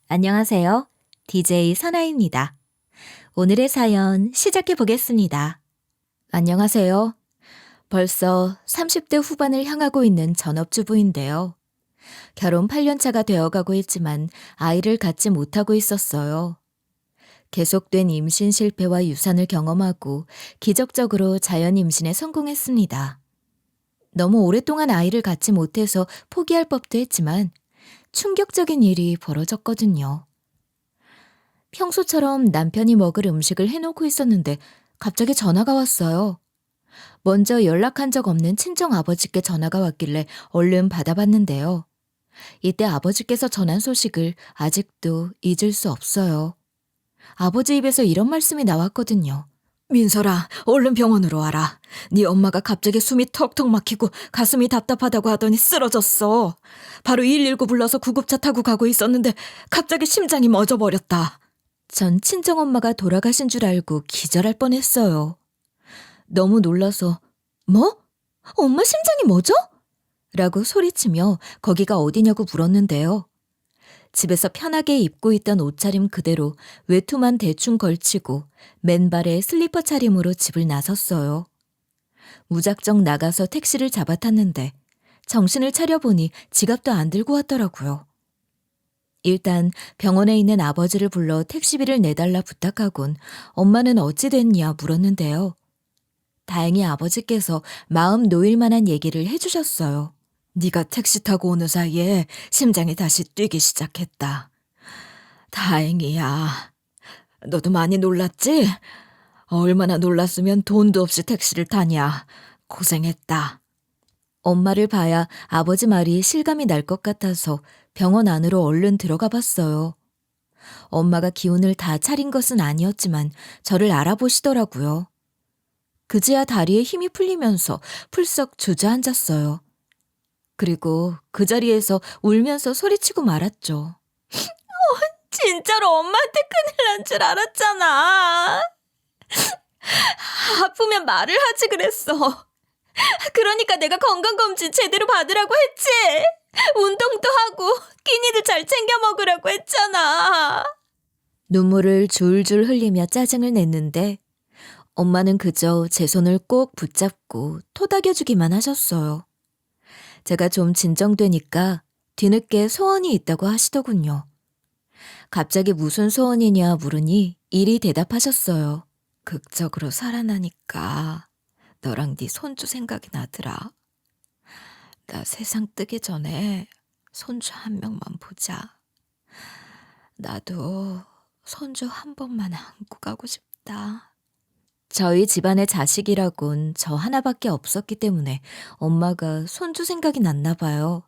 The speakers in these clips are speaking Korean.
안녕하세요. DJ 선아입니다. 오늘의 사연 시작해 보겠습니다. 안녕하세요. 벌써 30대 후반을 향하고 있는 전업주부인데요. 결혼 8년차가 되어가고 있지만 아이를 갖지 못하고 있었어요. 계속된 임신 실패와 유산을 경험하고 기적적으로 자연 임신에 성공했습니다. 너무 오랫동안 아이를 갖지 못해서 포기할 법도 했지만 충격적인 일이 벌어졌거든요. 평소처럼 남편이 먹을 음식을 해놓고 있었는데 갑자기 전화가 왔어요. 먼저 연락한 적 없는 친정 아버지께 전화가 왔길래 얼른 받아봤는데요. 이때 아버지께서 전한 소식을 아직도 잊을 수 없어요. 아버지 입에서 이런 말씀이 나왔거든요. 민설아, 얼른 병원으로 와라. 네 엄마가 갑자기 숨이 턱턱 막히고 가슴이 답답하다고 하더니 쓰러졌어. 바로 119 불러서 구급차 타고 가고 있었는데 갑자기 심장이 멎어버렸다. 전 친정엄마가 돌아가신 줄 알고 기절할 뻔했어요. 너무 놀라서 뭐? 엄마 심장이 멎어? 라고 소리치며 거기가 어디냐고 물었는데요. 집에서 편하게 입고 있던 옷차림 그대로 외투만 대충 걸치고 맨발에 슬리퍼 차림으로 집을 나섰어요. 무작정 나가서 택시를 잡아탔는데 정신을 차려보니 지갑도 안 들고 왔더라고요. 일단 병원에 있는 아버지를 불러 택시비를 내달라 부탁하곤 엄마는 어찌 됐냐 물었는데요. 다행히 아버지께서 마음 놓일 만한 얘기를 해주셨어요. 네가 택시 타고 오는 사이에 심장이 다시 뛰기 시작했다. 다행이야. 너도 많이 놀랐지? 얼마나 놀랐으면 돈도 없이 택시를 타냐. 고생했다. 엄마를 봐야 아버지 말이 실감이 날 것 같아서 병원 안으로 얼른 들어가 봤어요. 엄마가 기운을 다 차린 것은 아니었지만 저를 알아보시더라고요. 그제야 다리에 힘이 풀리면서 풀썩 주저앉았어요. 그리고 그 자리에서 울면서 소리치고 말았죠. 진짜로 엄마한테 큰일 난 줄 알았잖아. 아프면 말을 하지 그랬어. 그러니까 내가 건강검진 제대로 받으라고 했지. 운동도 하고 끼니도 잘 챙겨 먹으라고 했잖아. 눈물을 줄줄 흘리며 짜증을 냈는데 엄마는 그저 제 손을 꼭 붙잡고 토닥여주기만 하셨어요. 제가 좀 진정되니까 뒤늦게 소원이 있다고 하시더군요. 갑자기 무슨 소원이냐 물으니 이리 대답하셨어요. 극적으로 살아나니까 너랑 네 손주 생각이 나더라. 나 세상 뜨기 전에 손주 한 명만 보자. 나도 손주 한 번만 안고 가고 싶다. 저희 집안의 자식이라곤 저 하나밖에 없었기 때문에 엄마가 손주 생각이 났나 봐요.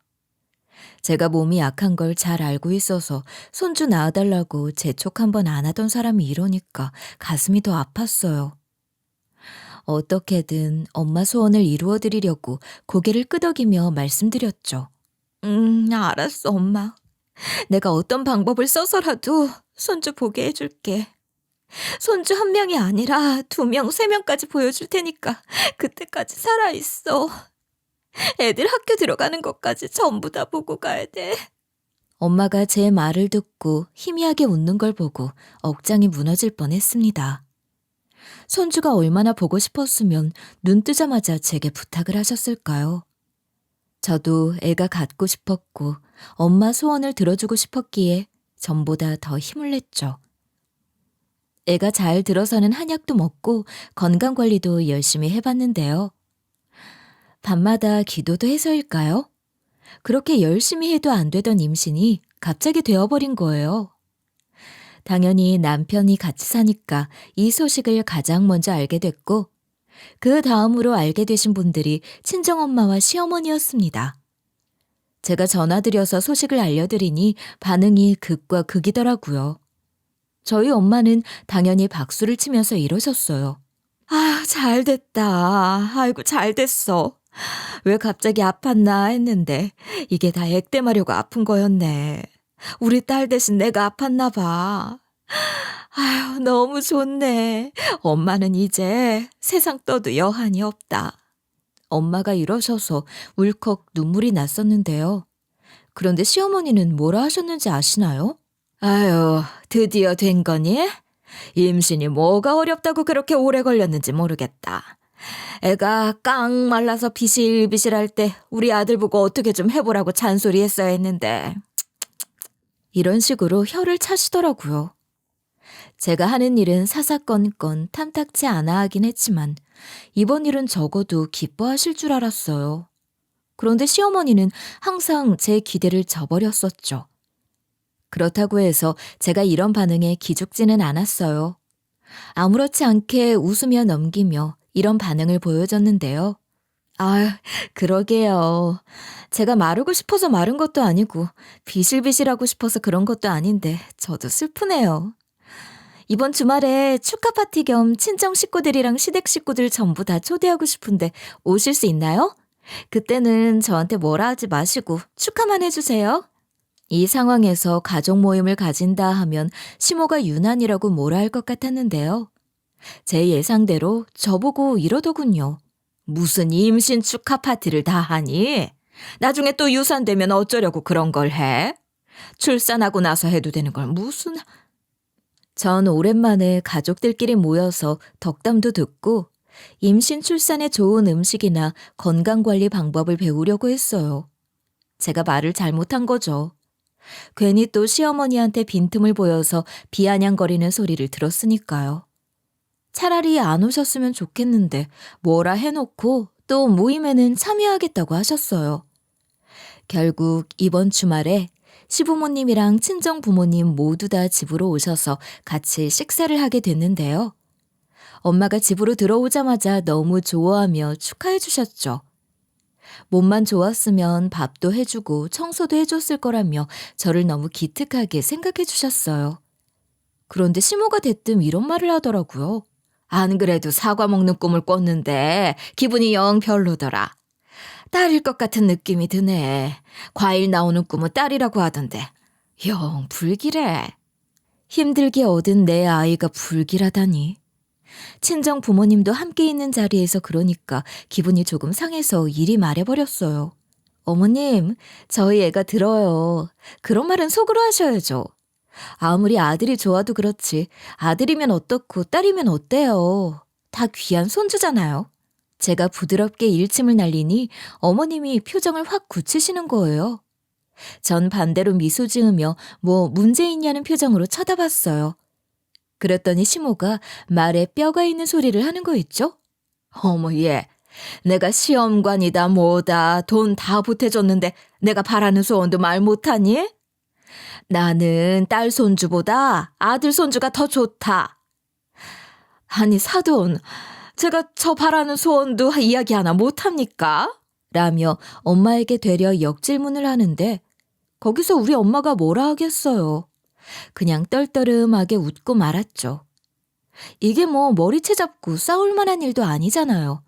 제가 몸이 약한 걸 잘 알고 있어서 손주 낳아달라고 재촉 한 번 안 하던 사람이 이러니까 가슴이 더 아팠어요. 어떻게든 엄마 소원을 이루어드리려고 고개를 끄덕이며 말씀드렸죠. 알았어, 엄마. 내가 어떤 방법을 써서라도 손주 보게 해줄게. 손주 한 명이 아니라 2명, 3명까지 보여줄 테니까 그때까지 살아있어. 애들 학교 들어가는 것까지 전부 다 보고 가야 돼. 엄마가 제 말을 듣고 희미하게 웃는 걸 보고 억장이 무너질 뻔했습니다. 손주가 얼마나 보고 싶었으면 눈 뜨자마자 제게 부탁을 하셨을까요? 저도 애가 갖고 싶었고 엄마 소원을 들어주고 싶었기에 전보다 더 힘을 냈죠. 애가 잘 들어서는 한약도 먹고 건강관리도 열심히 해봤는데요. 밤마다 기도도 해서일까요? 그렇게 열심히 해도 안 되던 임신이 갑자기 되어버린 거예요. 당연히 남편이 같이 사니까 이 소식을 가장 먼저 알게 됐고 그 다음으로 알게 되신 분들이 친정엄마와 시어머니였습니다. 제가 전화드려서 소식을 알려드리니 반응이 극과 극이더라고요. 저희 엄마는 당연히 박수를 치면서 이러셨어요. 아, 잘 됐다. 아이고, 잘 됐어. 왜 갑자기 아팠나 했는데 이게 다 액땜하려고 아픈 거였네. 우리 딸 대신 내가 아팠나 봐. 아휴, 너무 좋네. 엄마는 이제 세상 떠도 여한이 없다. 엄마가 이러셔서 울컥 눈물이 났었는데요. 그런데 시어머니는 뭐라 하셨는지 아시나요? 아유, 드디어 된 거니? 임신이 뭐가 어렵다고 그렇게 오래 걸렸는지 모르겠다. 애가 깡 말라서 비실비실할 때 우리 아들 보고 어떻게 좀 해보라고 잔소리했어야 했는데. 이런 식으로 혀를 차시더라고요. 제가 하는 일은 사사건건 탐탁치 않아 하긴 했지만 이번 일은 적어도 기뻐하실 줄 알았어요. 그런데 시어머니는 항상 제 기대를 저버렸었죠. 그렇다고 해서 제가 이런 반응에 기죽지는 않았어요. 아무렇지 않게 웃으며 넘기며 이런 반응을 보여줬는데요. 아, 그러게요. 제가 마르고 싶어서 마른 것도 아니고 비실비실하고 싶어서 그런 것도 아닌데 저도 슬프네요. 이번 주말에 축하 파티 겸 친정 식구들이랑 시댁 식구들 전부 다 초대하고 싶은데 오실 수 있나요? 그때는 저한테 뭐라 하지 마시고 축하만 해주세요. 이 상황에서 가족 모임을 가진다 하면 시모가 유난이라고 뭐라 할 것 같았는데요. 제 예상대로 저보고 이러더군요. 무슨 임신 축하 파티를 다 하니? 나중에 또 유산되면 어쩌려고 그런 걸 해? 출산하고 나서 해도 되는 걸 무슨... 전 오랜만에 가족들끼리 모여서 덕담도 듣고 임신 출산에 좋은 음식이나 건강관리 방법을 배우려고 했어요. 제가 말을 잘못한 거죠. 괜히 또 시어머니한테 빈틈을 보여서 비아냥거리는 소리를 들었으니까요. 차라리 안 오셨으면 좋겠는데 뭐라 해놓고 또 모임에는 참여하겠다고 하셨어요. 결국 이번 주말에 시부모님이랑 친정부모님 모두 다 집으로 오셔서 같이 식사를 하게 됐는데요. 엄마가 집으로 들어오자마자 너무 좋아하며 축하해 주셨죠. 몸만 좋았으면 밥도 해주고 청소도 해줬을 거라며 저를 너무 기특하게 생각해 주셨어요. 그런데 시모가 대뜸 이런 말을 하더라고요. 안 그래도 사과 먹는 꿈을 꿨는데 기분이 영 별로더라. 딸일 것 같은 느낌이 드네. 과일 나오는 꿈은 딸이라고 하던데. 영 불길해. 힘들게 얻은 내 아이가 불길하다니. 친정 부모님도 함께 있는 자리에서 그러니까 기분이 조금 상해서 이리 말해버렸어요. 어머님, 저희 애가 들어요. 그런 말은 속으로 하셔야죠. 아무리 아들이 좋아도 그렇지 아들이면 어떻고 딸이면 어때요. 다 귀한 손주잖아요. 제가 부드럽게 일침을 날리니 어머님이 표정을 확 굳히시는 거예요. 전 반대로 미소 지으며 뭐 문제 있냐는 표정으로 쳐다봤어요. 그랬더니 시모가 말에 뼈가 있는 소리를 하는 거 있죠? 어머 얘, 내가 시험관이다 뭐다 돈 다 보태줬는데 내가 바라는 소원도 말 못하니? 나는 딸 손주보다 아들 손주가 더 좋다. 아니 사돈, 제가 저 바라는 소원도 이야기 하나 못합니까? 라며 엄마에게 되려 역질문을 하는데 거기서 우리 엄마가 뭐라 하겠어요. 그냥 떨떠름하게 웃고 말았죠. 이게 뭐 머리채 잡고 싸울 만한 일도 아니잖아요.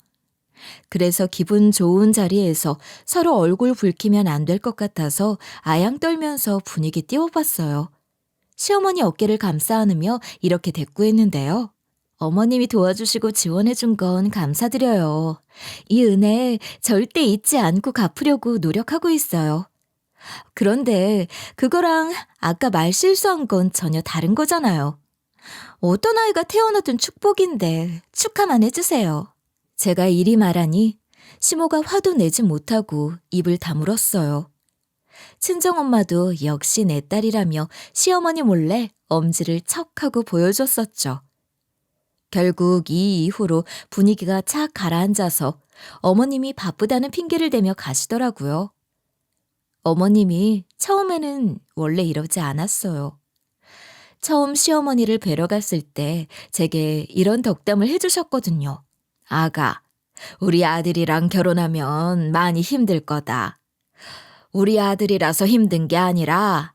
그래서 기분 좋은 자리에서 서로 얼굴 붉히면 안 될 것 같아서 아양 떨면서 분위기 띄워봤어요. 시어머니 어깨를 감싸 안으며 이렇게 대꾸했는데요. 어머님이 도와주시고 지원해준 건 감사드려요. 이 은혜 절대 잊지 않고 갚으려고 노력하고 있어요. 그런데 그거랑 아까 말 실수한 건 전혀 다른 거잖아요. 어떤 아이가 태어나든 축복인데 축하만 해주세요. 제가 이리 말하니 시모가 화도 내지 못하고 입을 다물었어요. 친정엄마도 역시 내 딸이라며 시어머니 몰래 엄지를 척하고 보여줬었죠. 결국 이 이후로 분위기가 착 가라앉아서 어머님이 바쁘다는 핑계를 대며 가시더라고요. 어머님이 처음에는 원래 이러지 않았어요. 처음 시어머니를 뵈러 갔을 때 제게 이런 덕담을 해주셨거든요. 아가, 우리 아들이랑 결혼하면 많이 힘들 거다. 우리 아들이라서 힘든 게 아니라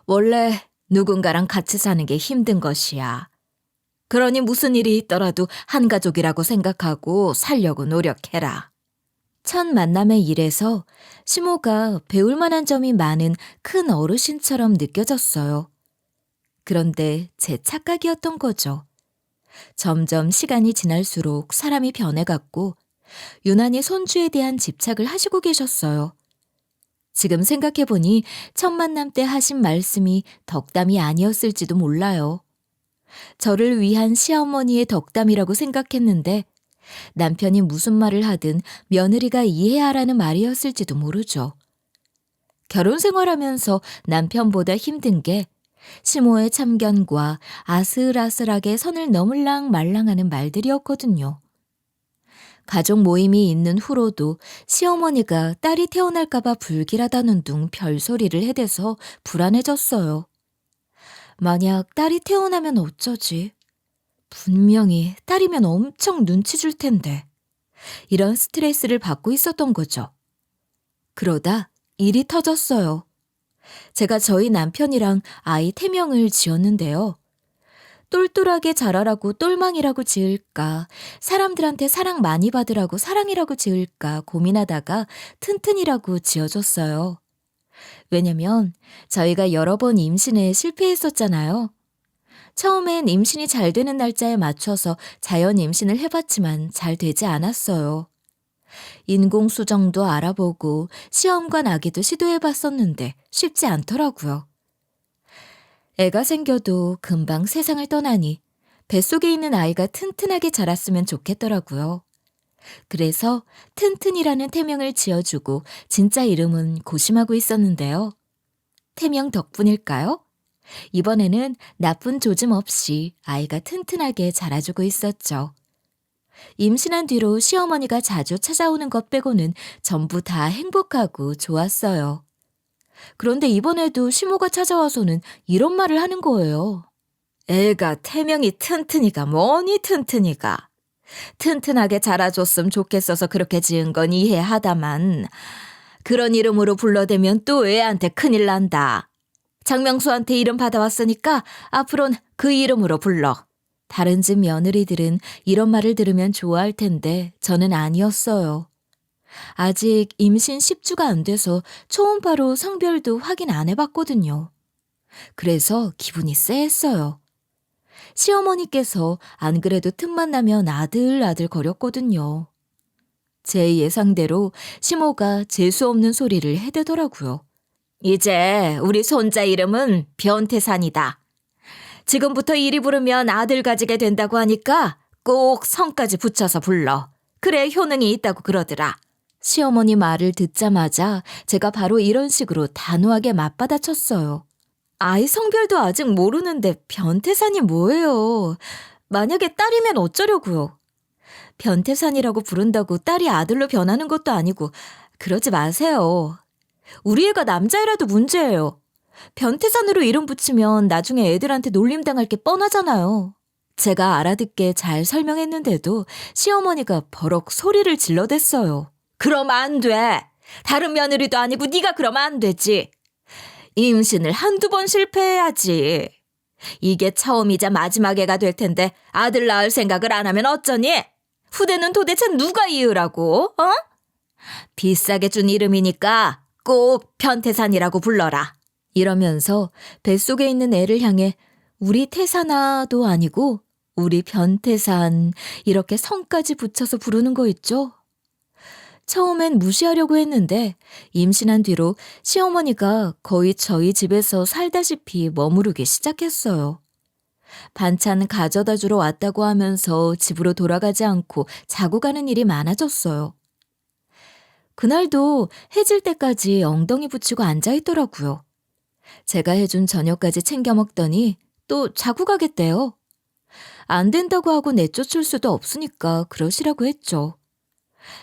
원래 누군가랑 같이 사는 게 힘든 것이야. 그러니 무슨 일이 있더라도 한 가족이라고 생각하고 살려고 노력해라. 첫 만남의 일에서 시모가 배울 만한 점이 많은 큰 어르신처럼 느껴졌어요. 그런데 제 착각이었던 거죠. 점점 시간이 지날수록 사람이 변해갔고 유난히 손주에 대한 집착을 하시고 계셨어요. 지금 생각해보니 첫 만남 때 하신 말씀이 덕담이 아니었을지도 몰라요. 저를 위한 시어머니의 덕담이라고 생각했는데 남편이 무슨 말을 하든 며느리가 이해하라는 말이었을지도 모르죠. 결혼 생활하면서 남편보다 힘든 게 시모의 참견과 아슬아슬하게 선을 넘을랑 말랑하는 말들이었거든요. 가족 모임이 있는 후로도 시어머니가 딸이 태어날까봐 불길하다는 둥 별소리를 해대서 불안해졌어요. 만약 딸이 태어나면 어쩌지? 분명히 딸이면 엄청 눈치 줄 텐데. 이런 스트레스를 받고 있었던 거죠. 그러다 일이 터졌어요. 제가 저희 남편이랑 아이 태명을 지었는데요. 똘똘하게 자라라고 똘망이라고 지을까, 사람들한테 사랑 많이 받으라고 사랑이라고 지을까 고민하다가 튼튼이라고 지어줬어요. 왜냐면 저희가 여러 번 임신에 실패했었잖아요. 처음엔 임신이 잘 되는 날짜에 맞춰서 자연 임신을 해봤지만 잘 되지 않았어요. 인공수정도 알아보고 시험관 아기도 시도해봤었는데 쉽지 않더라고요. 애가 생겨도 금방 세상을 떠나니 뱃속에 있는 아이가 튼튼하게 자랐으면 좋겠더라고요. 그래서 튼튼이라는 태명을 지어주고 진짜 이름은 고심하고 있었는데요. 태명 덕분일까요? 이번에는 나쁜 조짐 없이 아이가 튼튼하게 자라주고 있었죠. 임신한 뒤로 시어머니가 자주 찾아오는 것 빼고는 전부 다 행복하고 좋았어요. 그런데 이번에도 시모가 찾아와서는 이런 말을 하는 거예요. 애가 태명이 튼튼이가 뭐니 튼튼이가. 튼튼하게 자라줬으면 좋겠어서 그렇게 지은 건 이해하다만 그런 이름으로 불러대면 또 애한테 큰일 난다. 장명수한테 이름 받아왔으니까 앞으론 그 이름으로 불러. 다른 집 며느리들은 이런 말을 들으면 좋아할 텐데 저는 아니었어요. 아직 임신 10주가 안 돼서 초음파로 성별도 확인 안 해봤거든요. 그래서 기분이 쎄했어요. 시어머니께서 안 그래도 틈만 나면 아들아들 거렸거든요. 제 예상대로 시모가 재수없는 소리를 해대더라고요. 이제 우리 손자 이름은 변태산이다. 지금부터 이리 부르면 아들 가지게 된다고 하니까 꼭 성까지 붙여서 불러. 그래 효능이 있다고 그러더라. 시어머니 말을 듣자마자 제가 바로 이런 식으로 단호하게 맞받아쳤어요. 아이 성별도 아직 모르는데 변태산이 뭐예요? 만약에 딸이면 어쩌려고요? 변태산이라고 부른다고 딸이 아들로 변하는 것도 아니고 그러지 마세요. 우리 애가 남자애라도 문제예요. 변태산으로 이름 붙이면 나중에 애들한테 놀림당할 게 뻔하잖아요. 제가 알아듣게 잘 설명했는데도 시어머니가 버럭 소리를 질러댔어요. 그럼 안 돼. 다른 며느리도 아니고 네가 그러면 안 되지. 임신을 한두 번 실패해야지. 이게 처음이자 마지막 애가 될 텐데 아들 낳을 생각을 안 하면 어쩌니? 후대는 도대체 누가 이으라고? 어? 비싸게 준 이름이니까 꼭 변태산이라고 불러라. 이러면서 뱃속에 있는 애를 향해 우리 태산아도 아니고 우리 변태산 이렇게 성까지 붙여서 부르는 거 있죠? 처음엔 무시하려고 했는데 임신한 뒤로 시어머니가 거의 저희 집에서 살다시피 머무르기 시작했어요. 반찬 가져다 주러 왔다고 하면서 집으로 돌아가지 않고 자고 가는 일이 많아졌어요. 그날도 해질 때까지 엉덩이 붙이고 앉아있더라고요. 제가 해준 저녁까지 챙겨 먹더니 또 자고 가겠대요. 안 된다고 하고 내쫓을 수도 없으니까 그러시라고 했죠.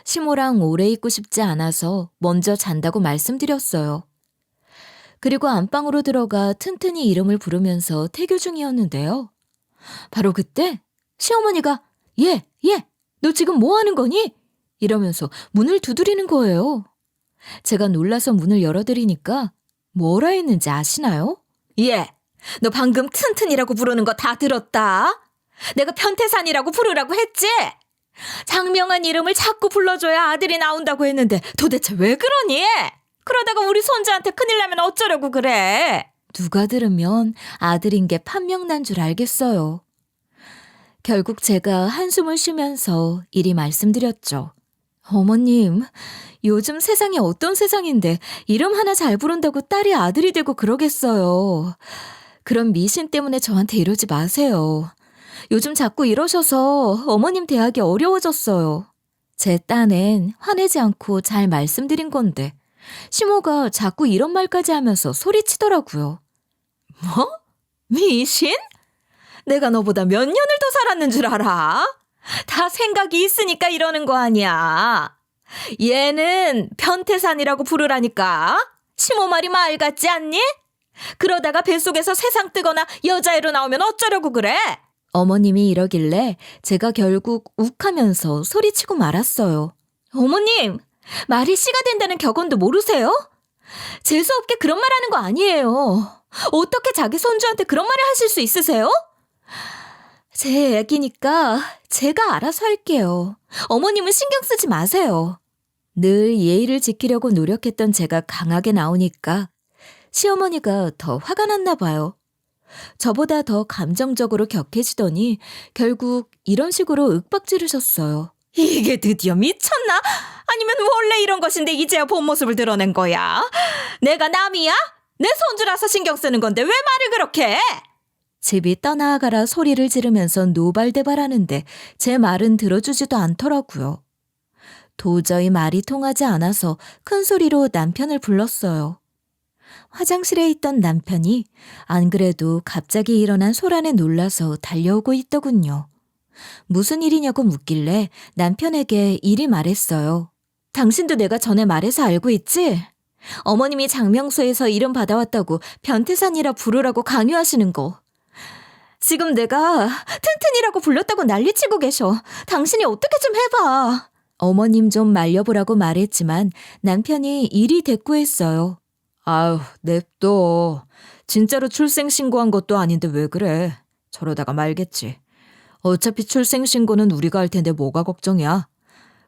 시모랑 오래 있고 싶지 않아서 먼저 잔다고 말씀드렸어요. 그리고 안방으로 들어가 튼튼히 이름을 부르면서 태교 중이었는데요. 바로 그때 시어머니가 얘, 너 지금 뭐 하는 거니? 이러면서 문을 두드리는 거예요. 제가 놀라서 문을 열어드리니까 뭐라 했는지 아시나요? 너 방금 튼튼이라고 부르는 거 다 들었다. 내가 변태산이라고 부르라고 했지? 장명한 이름을 자꾸 불러줘야 아들이 나온다고 했는데 도대체 왜 그러니? 그러다가 우리 손자한테 큰일 나면 어쩌려고 그래? 누가 들으면 아들인 게 판명난 줄 알겠어요. 결국 제가 한숨을 쉬면서 이리 말씀드렸죠. 어머님, 요즘 세상이 어떤 세상인데 이름 하나 잘 부른다고 딸이 아들이 되고 그러겠어요. 그런 미신 때문에 저한테 이러지 마세요. 요즘 자꾸 이러셔서 어머님 대하기 어려워졌어요. 제 딴엔 화내지 않고 잘 말씀드린 건데 시모가 자꾸 이런 말까지 하면서 소리치더라고요. 뭐? 미신? 내가 너보다 몇 년을 더 살았는 줄 알아? 다 생각이 있으니까 이러는 거 아니야. 얘는 변태산이라고 부르라니까. 시모 말이 말 같지 않니? 그러다가 뱃속에서 세상 뜨거나 여자애로 나오면 어쩌려고 그래? 어머님이 이러길래 제가 결국 욱하면서 소리치고 말았어요. 어머님, 말이 씨가 된다는 격언도 모르세요? 재수없게 그런 말 하는 거 아니에요. 어떻게 자기 손주한테 그런 말을 하실 수 있으세요? 제 애기니까 제가 알아서 할게요. 어머님은 신경 쓰지 마세요. 늘 예의를 지키려고 노력했던 제가 강하게 나오니까 시어머니가 더 화가 났나 봐요. 저보다 더 감정적으로 격해지더니 결국 이런 식으로 윽박지르셨어요. 이게 드디어 미쳤나? 아니면 원래 이런 것인데 이제야 본 모습을 드러낸 거야? 내가 남이야? 내 손주라서 신경 쓰는 건데 왜 말을 그렇게 해? 집이 떠나가라 소리를 지르면서 노발대발하는데 제 말은 들어주지도 않더라고요. 도저히 말이 통하지 않아서 큰 소리로 남편을 불렀어요. 화장실에 있던 남편이 안 그래도 갑자기 일어난 소란에 놀라서 달려오고 있더군요. 무슨 일이냐고 묻길래 남편에게 이리 말했어요. 당신도 내가 전에 말해서 알고 있지? 어머님이 장명소에서 이름 받아왔다고 변태산이라 부르라고 강요하시는 거. 지금 내가 튼튼이라고 불렀다고 난리치고 계셔. 당신이 어떻게 좀 해봐. 어머님 좀 말려보라고 말했지만 남편이 이리 대꾸했어요. 아유, 냅둬. 진짜로 출생신고한 것도 아닌데 왜 그래. 저러다가 말겠지. 어차피 출생신고는 우리가 할 텐데 뭐가 걱정이야.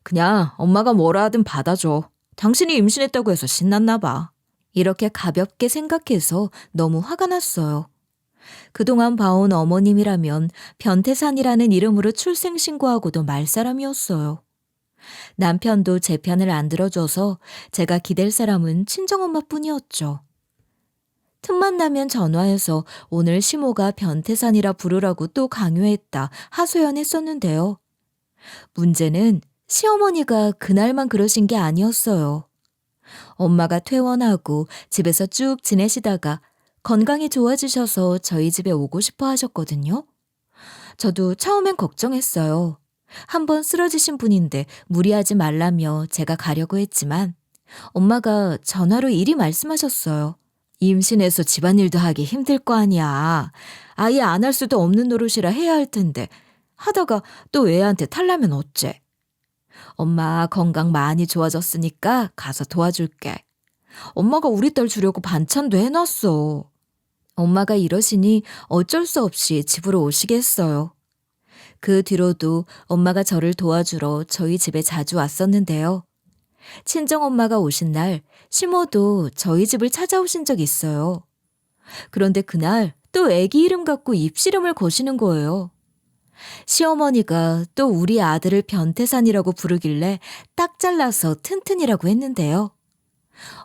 그냥 엄마가 뭐라 하든 받아줘. 당신이 임신했다고 해서 신났나 봐. 이렇게 가볍게 생각해서 너무 화가 났어요. 그동안 봐온 어머님이라면 변태산이라는 이름으로 출생신고하고도 말 사람이었어요. 남편도 제 편을 안 들어줘서 제가 기댈 사람은 친정엄마뿐이었죠. 틈만 나면 전화해서 오늘 시모가 변태산이라 부르라고 또 강요했다 하소연했었는데요. 문제는 시어머니가 그날만 그러신 게 아니었어요. 엄마가 퇴원하고 집에서 쭉 지내시다가 건강이 좋아지셔서 저희 집에 오고 싶어 하셨거든요. 저도 처음엔 걱정했어요. 한번 쓰러지신 분인데 무리하지 말라며 제가 가려고 했지만 엄마가 전화로 이리 말씀하셨어요. 임신해서 집안일도 하기 힘들 거 아니야. 아예 안 할 수도 없는 노릇이라 해야 할 텐데 하다가 또 애한테 탈라면 어째. 엄마 건강 많이 좋아졌으니까 가서 도와줄게. 엄마가 우리 딸 주려고 반찬도 해놨어. 엄마가 이러시니 어쩔 수 없이 집으로 오시게 했어요. 그 뒤로도 엄마가 저를 도와주러 저희 집에 자주 왔었는데요. 친정엄마가 오신 날 시모도 저희 집을 찾아오신 적 있어요. 그런데 그날 또 애기 이름 갖고 입씨름을 거시는 거예요. 시어머니가 또 우리 아들을 변태산이라고 부르길래 딱 잘라서 튼튼이라고 했는데요.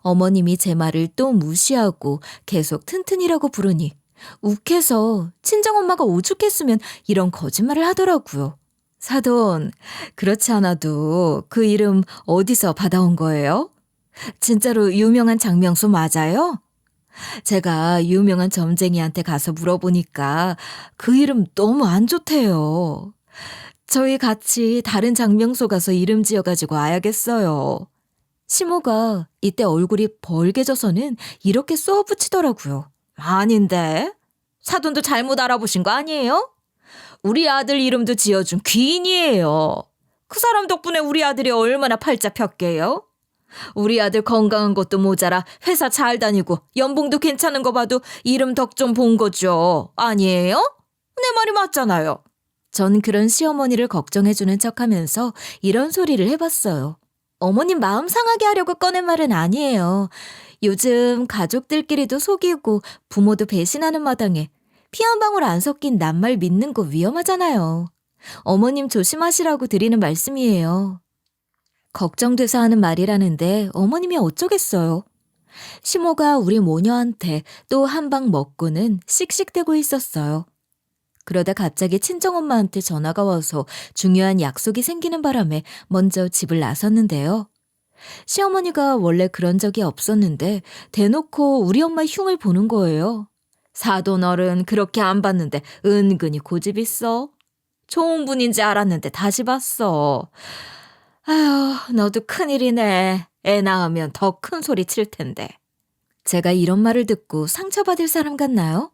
어머님이 제 말을 또 무시하고 계속 튼튼이라고 부르니 욱해서 친정엄마가 오죽했으면 이런 거짓말을 하더라고요. 사돈, 그렇지 않아도 그 이름 어디서 받아온 거예요? 진짜로 유명한 장명소 맞아요? 제가 유명한 점쟁이한테 가서 물어보니까 그 이름 너무 안 좋대요. 저희 같이 다른 장명소 가서 이름 지어가지고 와야겠어요. 시모가 이때 얼굴이 벌개져서는 이렇게 쏘아붙이더라고요. 아닌데? 사돈도 잘못 알아보신 거 아니에요? 우리 아들 이름도 지어준 귀인이에요. 그 사람 덕분에 우리 아들이 얼마나 팔자 폈게요? 우리 아들 건강한 것도 모자라 회사 잘 다니고 연봉도 괜찮은 거 봐도 이름 덕 좀 본 거죠. 아니에요? 내 말이 맞잖아요. 전 그런 시어머니를 걱정해주는 척하면서 이런 소리를 해봤어요. 어머님 마음 상하게 하려고 꺼낸 말은 아니에요. 요즘 가족들끼리도 속이고 부모도 배신하는 마당에 피 한 방울 안 섞인 낱말 믿는 거 위험하잖아요. 어머님 조심하시라고 드리는 말씀이에요. 걱정돼서 하는 말이라는데 어머님이 어쩌겠어요. 시모가 우리 모녀한테 또 한 방 먹고는 씩씩대고 있었어요. 그러다 갑자기 친정엄마한테 전화가 와서 중요한 약속이 생기는 바람에 먼저 집을 나섰는데요. 시어머니가 원래 그런 적이 없었는데 대놓고 우리 엄마 흉을 보는 거예요. 사돈 어른 그렇게 안 봤는데 은근히 고집 있어. 좋은 분인지 알았는데 다시 봤어. 아휴, 너도 큰일이네. 애 낳으면 더 큰 소리 칠 텐데. 제가 이런 말을 듣고 상처받을 사람 같나요?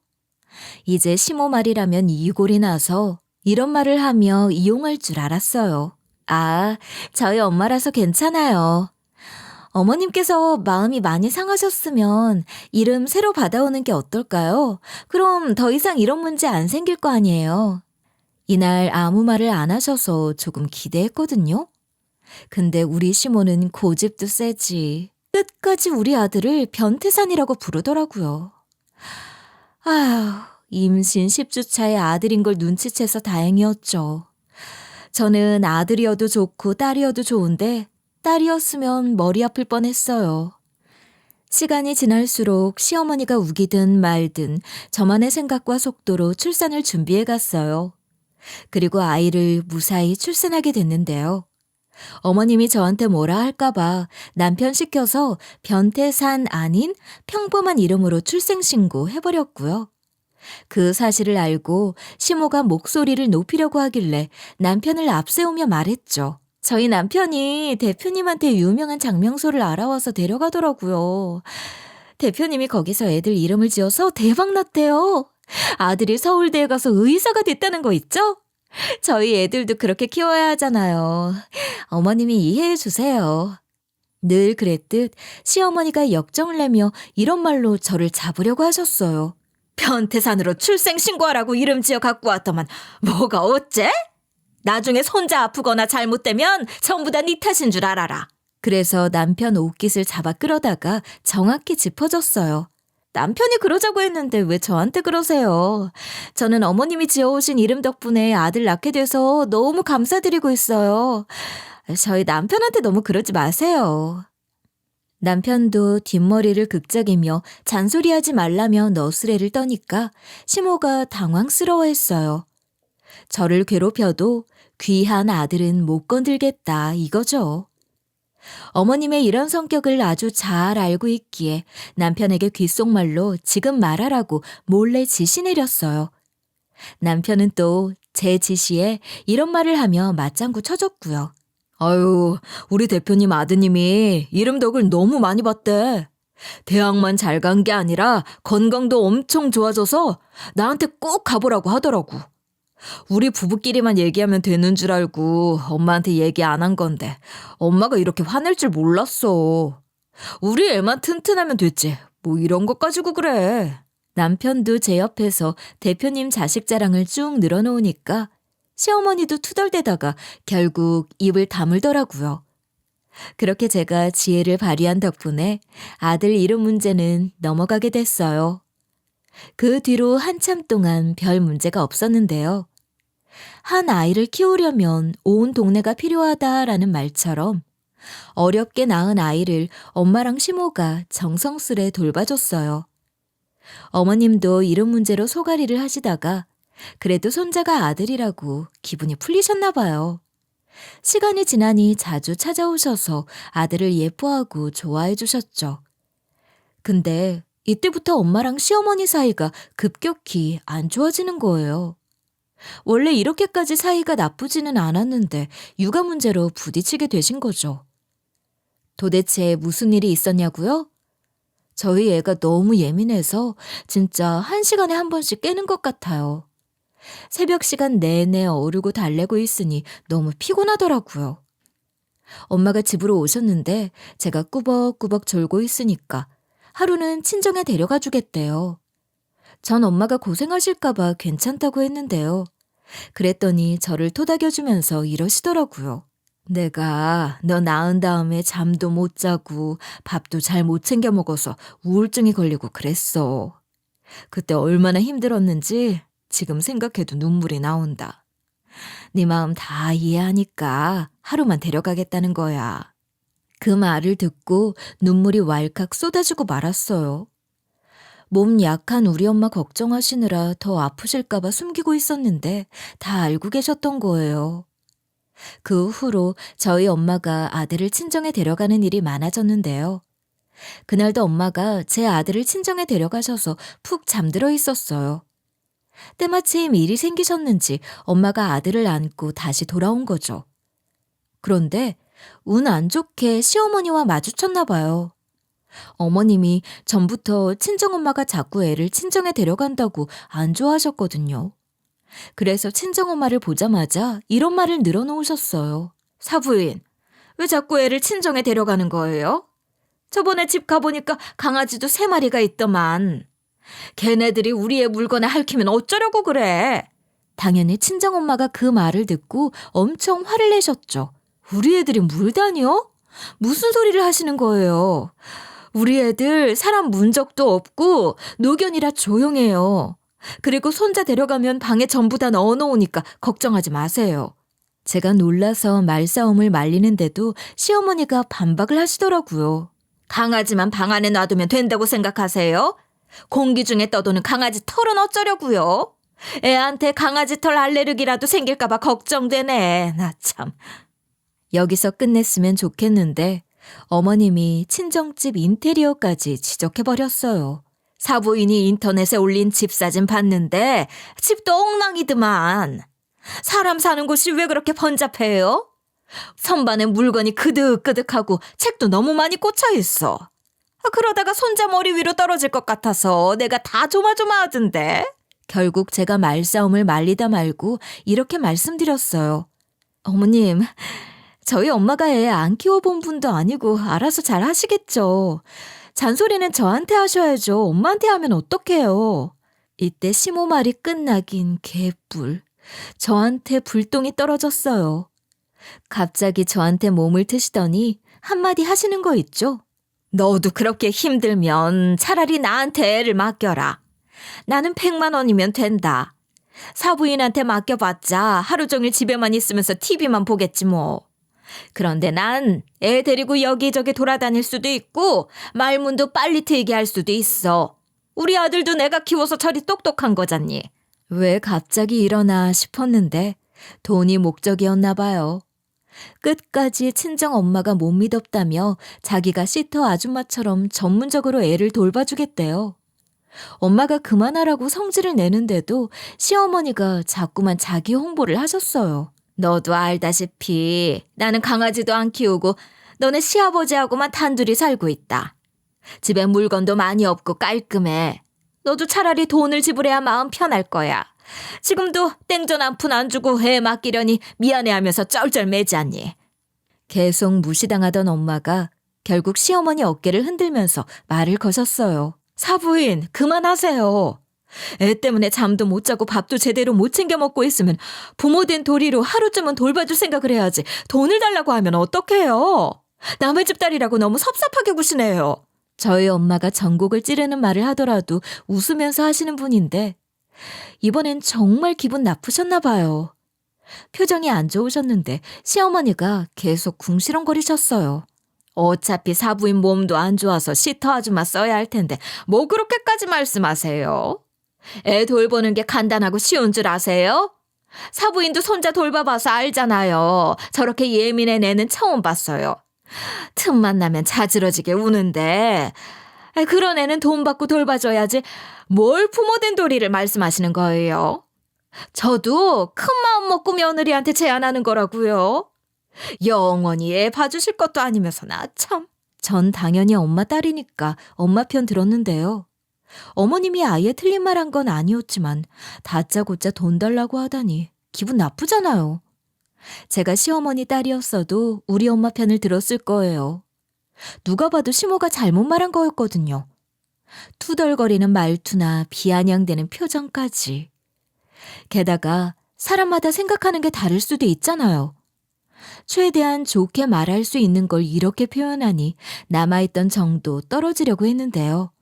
이제 시모 말이라면 이골이 나서 이런 말을 하며 이용할 줄 알았어요. 아, 저희 엄마라서 괜찮아요. 어머님께서 마음이 많이 상하셨으면 이름 새로 받아오는 게 어떨까요? 그럼 더 이상 이런 문제 안 생길 거 아니에요. 이날 아무 말을 안 하셔서 조금 기대했거든요. 근데 우리 시모는 고집도 세지. 끝까지 우리 아들을 변태산이라고 부르더라고요. 아휴, 임신 10주 차의 아들인 걸 눈치채서 다행이었죠. 저는 아들이어도 좋고 딸이어도 좋은데 딸이었으면 머리 아플 뻔했어요. 시간이 지날수록 시어머니가 우기든 말든 저만의 생각과 속도로 출산을 준비해 갔어요. 그리고 아이를 무사히 출산하게 됐는데요. 어머님이 저한테 뭐라 할까봐 남편 시켜서 변태산 아닌 평범한 이름으로 출생신고 해버렸고요. 그 사실을 알고 시모가 목소리를 높이려고 하길래 남편을 앞세우며 말했죠. 저희 남편이 대표님한테 유명한 장명소를 알아와서 데려가더라고요. 대표님이 거기서 애들 이름을 지어서 대박났대요. 아들이 서울대에 가서 의사가 됐다는 거 있죠? 저희 애들도 그렇게 키워야 하잖아요. 어머님이 이해해 주세요. 늘 그랬듯 시어머니가 역정을 내며 이런 말로 저를 잡으려고 하셨어요. 변태산으로 출생신고하라고 이름 지어 갖고 왔더만 뭐가 어째? 나중에 손자 아프거나 잘못되면 전부 다 네 탓인 줄 알아라. 그래서 남편 옷깃을 잡아 끌어다가 정확히 짚어줬어요. 남편이 그러자고 했는데 왜 저한테 그러세요? 저는 어머님이 지어오신 이름 덕분에 아들 낳게 돼서 너무 감사드리고 있어요. 저희 남편한테 너무 그러지 마세요. 남편도 뒷머리를 극적이며 잔소리하지 말라며 너스레를 떠니까 시모가 당황스러워했어요. 저를 괴롭혀도 귀한 아들은 못 건들겠다 이거죠. 어머님의 이런 성격을 아주 잘 알고 있기에 남편에게 귓속말로 지금 말하라고 몰래 지시 내렸어요. 남편은 또 제 지시에 이런 말을 하며 맞장구 쳐줬고요. 아유, 우리 대표님 아드님이 이름 덕을 너무 많이 봤대. 대학만 잘 간 게 아니라 건강도 엄청 좋아져서 나한테 꼭 가보라고 하더라고. 우리 부부끼리만 얘기하면 되는 줄 알고 엄마한테 얘기 안 한 건데 엄마가 이렇게 화낼 줄 몰랐어. 우리 애만 튼튼하면 됐지. 뭐 이런 것 가지고 그래. 남편도 제 옆에서 대표님 자식 자랑을 쭉 늘어놓으니까 시어머니도 투덜대다가 결국 입을 다물더라고요. 그렇게 제가 지혜를 발휘한 덕분에 아들 이름 문제는 넘어가게 됐어요. 그 뒤로 한참 동안 별 문제가 없었는데요. 한 아이를 키우려면 온 동네가 필요하다라는 말처럼 어렵게 낳은 아이를 엄마랑 시모가 정성스레 돌봐줬어요. 어머님도 이름 문제로 소갈이를 하시다가 그래도 손자가 아들이라고 기분이 풀리셨나 봐요. 시간이 지나니 자주 찾아오셔서 아들을 예뻐하고 좋아해 주셨죠. 근데 이때부터 엄마랑 시어머니 사이가 급격히 안 좋아지는 거예요. 원래 이렇게까지 사이가 나쁘지는 않았는데 육아 문제로 부딪히게 되신 거죠. 도대체 무슨 일이 있었냐고요? 저희 애가 너무 예민해서 진짜 1시간에 한 번씩 깨는 것 같아요. 새벽 시간 내내 어르고 달래고 있으니 너무 피곤하더라고요. 엄마가 집으로 오셨는데 제가 꾸벅꾸벅 졸고 있으니까 하루는 친정에 데려가 주겠대요. 전 엄마가 고생하실까봐 괜찮다고 했는데요. 그랬더니 저를 토닥여주면서 이러시더라고요. 내가 너 낳은 다음에 잠도 못 자고 밥도 잘 못 챙겨 먹어서 우울증이 걸리고 그랬어. 그때 얼마나 힘들었는지 지금 생각해도 눈물이 나온다. 네 마음 다 이해하니까 하루만 데려가겠다는 거야. 그 말을 듣고 눈물이 왈칵 쏟아지고 말았어요. 몸 약한 우리 엄마 걱정하시느라 더 아프실까봐 숨기고 있었는데 다 알고 계셨던 거예요. 그 후로 저희 엄마가 아들을 친정에 데려가는 일이 많아졌는데요. 그날도 엄마가 제 아들을 친정에 데려가셔서 푹 잠들어 있었어요. 때마침 일이 생기셨는지 엄마가 아들을 안고 다시 돌아온 거죠. 그런데 운 안 좋게 시어머니와 마주쳤나 봐요. 어머님이 전부터 친정엄마가 자꾸 애를 친정에 데려간다고 안 좋아하셨거든요. 그래서 친정엄마를 보자마자 이런 말을 늘어놓으셨어요. 사부인, 왜 자꾸 애를 친정에 데려가는 거예요? 저번에 집 가보니까 강아지도 3마리가 있더만. 걔네들이 우리의 물건에 핥히면 어쩌려고 그래? 당연히 친정엄마가 그 말을 듣고 엄청 화를 내셨죠. 우리 애들이 물 다녀? 무슨 소리를 하시는 거예요? 우리 애들 사람 문 적도 없고 노견이라 조용해요. 그리고 손자 데려가면 방에 전부 다 넣어놓으니까 걱정하지 마세요. 제가 놀라서 말싸움을 말리는데도 시어머니가 반박을 하시더라고요. 강아지만 방 안에 놔두면 된다고 생각하세요? 공기 중에 떠도는 강아지 털은 어쩌려고요? 애한테 강아지 털 알레르기라도 생길까봐 걱정되네. 나 참. 여기서 끝냈으면 좋겠는데 어머님이 친정집 인테리어까지 지적해버렸어요. 사부인이 인터넷에 올린 집 사진 봤는데 집도 엉망이더만. 사람 사는 곳이 왜 그렇게 번잡해요? 선반에 물건이 그득그득하고 책도 너무 많이 꽂혀 있어. 그러다가 손자 머리 위로 떨어질 것 같아서 내가 다 조마조마하던데. 결국 제가 말싸움을 말리다 말고 이렇게 말씀드렸어요. 어머님, 저희 엄마가 애 안 키워본 분도 아니고 알아서 잘 하시겠죠. 잔소리는 저한테 하셔야죠. 엄마한테 하면 어떡해요. 이때 시모 말이 끝나긴 개뿔. 저한테 불똥이 떨어졌어요. 갑자기 저한테 몸을 트시더니 한마디 하시는 거 있죠? 너도 그렇게 힘들면 차라리 나한테 애를 맡겨라. 나는 100만 원이면 된다. 사부인한테 맡겨봤자 하루 종일 집에만 있으면서 TV만 보겠지 뭐. 그런데 난 애 데리고 여기저기 돌아다닐 수도 있고 말문도 빨리 트이게 할 수도 있어. 우리 아들도 내가 키워서 저리 똑똑한 거잖니. 왜 갑자기 이러나 싶었는데 돈이 목적이었나 봐요. 끝까지 친정엄마가 못 믿었다며 자기가 시터 아줌마처럼 전문적으로 애를 돌봐주겠대요. 엄마가 그만하라고 성질을 내는데도 시어머니가 자꾸만 자기 홍보를 하셨어요. 너도 알다시피 나는 강아지도 안 키우고 너네 시아버지하고만 단둘이 살고 있다. 집에 물건도 많이 없고 깔끔해. 너도 차라리 돈을 지불해야 마음 편할 거야. 지금도 땡전 한 푼 안 주고 애 맡기려니 미안해하면서 쩔쩔매지 않니. 계속 무시당하던 엄마가 결국 시어머니 어깨를 흔들면서 말을 거셨어요. 사부인, 그만하세요. 애 때문에 잠도 못 자고 밥도 제대로 못 챙겨 먹고 있으면 부모된 도리로 하루쯤은 돌봐줄 생각을 해야지. 돈을 달라고 하면 어떡해요? 남의 집 딸이라고 너무 섭섭하게 구시네요. 저희 엄마가 전곡을 찌르는 말을 하더라도 웃으면서 하시는 분인데 이번엔 정말 기분 나쁘셨나 봐요. 표정이 안 좋으셨는데 시어머니가 계속 궁시렁거리셨어요. 어차피 사부인 몸도 안 좋아서 시터 아줌마 써야 할 텐데 뭐 그렇게까지 말씀하세요? 애 돌보는 게 간단하고 쉬운 줄 아세요? 사부인도 손자 돌봐봐서 알잖아요. 저렇게 예민한 애는 처음 봤어요. 틈만 나면 자지러지게 우는데 그런 애는 돈 받고 돌봐줘야지 뭘 부모된 도리를 말씀하시는 거예요? 저도 큰 마음 먹고 며느리한테 제안하는 거라고요. 영원히 애 봐주실 것도 아니면서 나 참. 전 당연히 엄마 딸이니까 엄마 편 들었는데요. 어머님이 아예 틀린 말 한 건 아니었지만 다짜고짜 돈 달라고 하다니 기분 나쁘잖아요. 제가 시어머니 딸이었어도 우리 엄마 편을 들었을 거예요. 누가 봐도 시모가 잘못 말한 거였거든요. 투덜거리는 말투나 비아냥대는 표정까지. 게다가 사람마다 생각하는 게 다를 수도 있잖아요. 최대한 좋게 말할 수 있는 걸 이렇게 표현하니 남아있던 정도 떨어지려고 했는데요.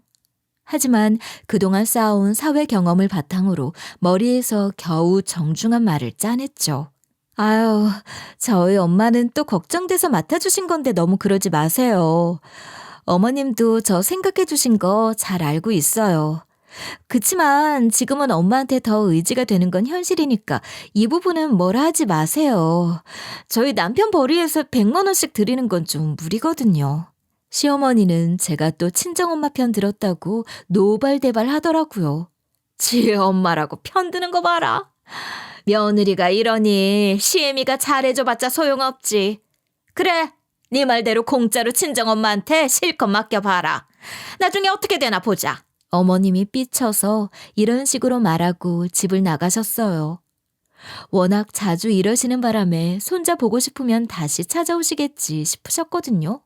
하지만 그동안 쌓아온 사회 경험을 바탕으로 머리에서 겨우 정중한 말을 짜냈죠. 아유, 저희 엄마는 또 걱정돼서 맡아주신 건데 너무 그러지 마세요. 어머님도 저 생각해 주신 거 잘 알고 있어요. 그치만 지금은 엄마한테 더 의지가 되는 건 현실이니까 이 부분은 뭐라 하지 마세요. 저희 남편 벌이에서 100만 원씩 드리는 건 좀 무리거든요. 시어머니는 제가 또 친정엄마 편 들었다고 노발대발 하더라고요. 지 엄마라고 편드는 거 봐라. 며느리가 이러니 시애미가 잘해줘봤자 소용없지. 그래, 네 말대로 공짜로 친정엄마한테 실컷 맡겨봐라. 나중에 어떻게 되나 보자. 어머님이 삐쳐서 이런 식으로 말하고 집을 나가셨어요. 워낙 자주 이러시는 바람에 손자 보고 싶으면 다시 찾아오시겠지 싶으셨거든요.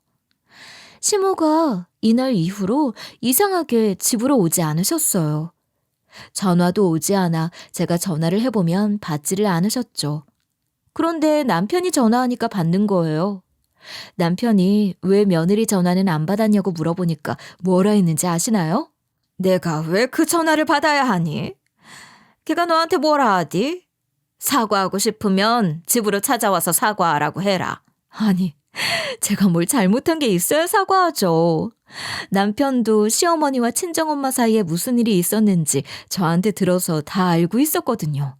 시모가 이날 이후로 이상하게 집으로 오지 않으셨어요. 전화도 오지 않아 제가 전화를 해보면 받지를 않으셨죠. 그런데 남편이 전화하니까 받는 거예요. 남편이 왜 며느리 전화는 안 받았냐고 물어보니까 뭐라 했는지 아시나요? 내가 왜 그 전화를 받아야 하니? 걔가 너한테 뭐라 하디? 사과하고 싶으면 집으로 찾아와서 사과하라고 해라. 아니, 제가 뭘 잘못한 게 있어야 사과하죠. 남편도 시어머니와 친정엄마 사이에 무슨 일이 있었는지 저한테 들어서 다 알고 있었거든요.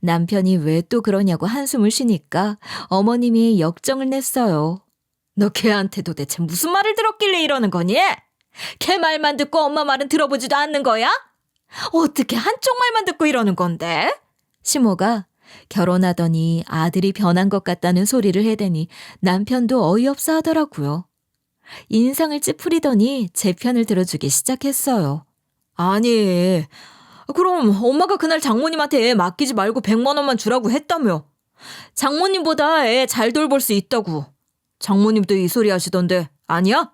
남편이 왜 또 그러냐고 한숨을 쉬니까 어머님이 역정을 냈어요. 너 걔한테 도대체 무슨 말을 들었길래 이러는 거니? 걔 말만 듣고 엄마 말은 들어보지도 않는 거야? 어떻게 한쪽 말만 듣고 이러는 건데? 시모가 결혼하더니 아들이 변한 것 같다는 소리를 해대니 남편도 어이없어 하더라고요. 인상을 찌푸리더니 제 편을 들어주기 시작했어요. 아니, 그럼 엄마가 그날 장모님한테 애 맡기지 말고 100만 원만 주라고 했다며. 장모님보다 애 잘 돌볼 수 있다고. 장모님도 이 소리 하시던데 아니야?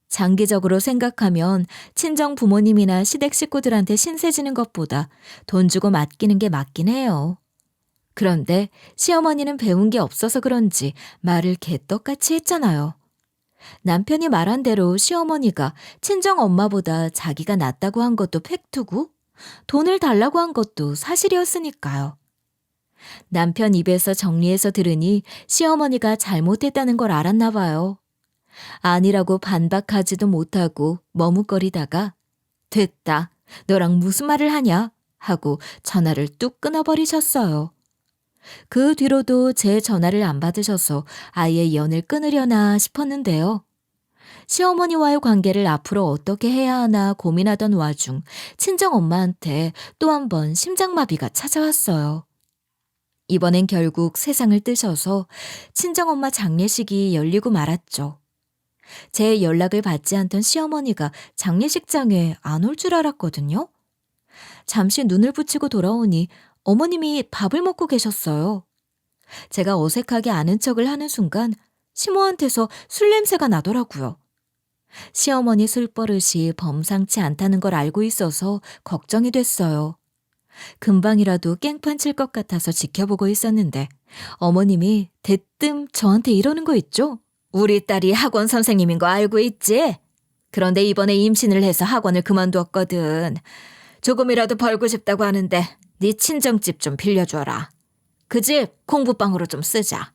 장기적으로 생각하면 친정 부모님이나 시댁 식구들한테 신세지는 것보다 돈 주고 맡기는 게 맞긴 해요. 그런데 시어머니는 배운 게 없어서 그런지 말을 개떡같이 했잖아요. 남편이 말한 대로 시어머니가 친정 엄마보다 자기가 낫다고 한 것도 팩트고 돈을 달라고 한 것도 사실이었으니까요. 남편 입에서 정리해서 들으니 시어머니가 잘못했다는 걸 알았나 봐요. 아니라고 반박하지도 못하고 머뭇거리다가 됐다. 너랑 무슨 말을 하냐? 하고 전화를 뚝 끊어버리셨어요. 그 뒤로도 제 전화를 안 받으셔서 아예 연을 끊으려나 싶었는데요. 시어머니와의 관계를 앞으로 어떻게 해야 하나 고민하던 와중 친정엄마한테 또 한 번 심장마비가 찾아왔어요. 이번엔 결국 세상을 뜨셔서 친정엄마 장례식이 열리고 말았죠. 제 연락을 받지 않던 시어머니가 장례식장에 안 올 줄 알았거든요. 잠시 눈을 붙이고 돌아오니 어머님이 밥을 먹고 계셨어요. 제가 어색하게 아는 척을 하는 순간 시모한테서 술 냄새가 나더라고요. 시어머니 술버릇이 범상치 않다는 걸 알고 있어서 걱정이 됐어요. 금방이라도 깽판 칠 것 같아서 지켜보고 있었는데 어머님이 대뜸 저한테 이러는 거 있죠? 우리 딸이 학원 선생님인 거 알고 있지? 그런데 이번에 임신을 해서 학원을 그만두었거든. 조금이라도 벌고 싶다고 하는데 네 친정집 좀 빌려줘라. 그 집 공부방으로 좀 쓰자.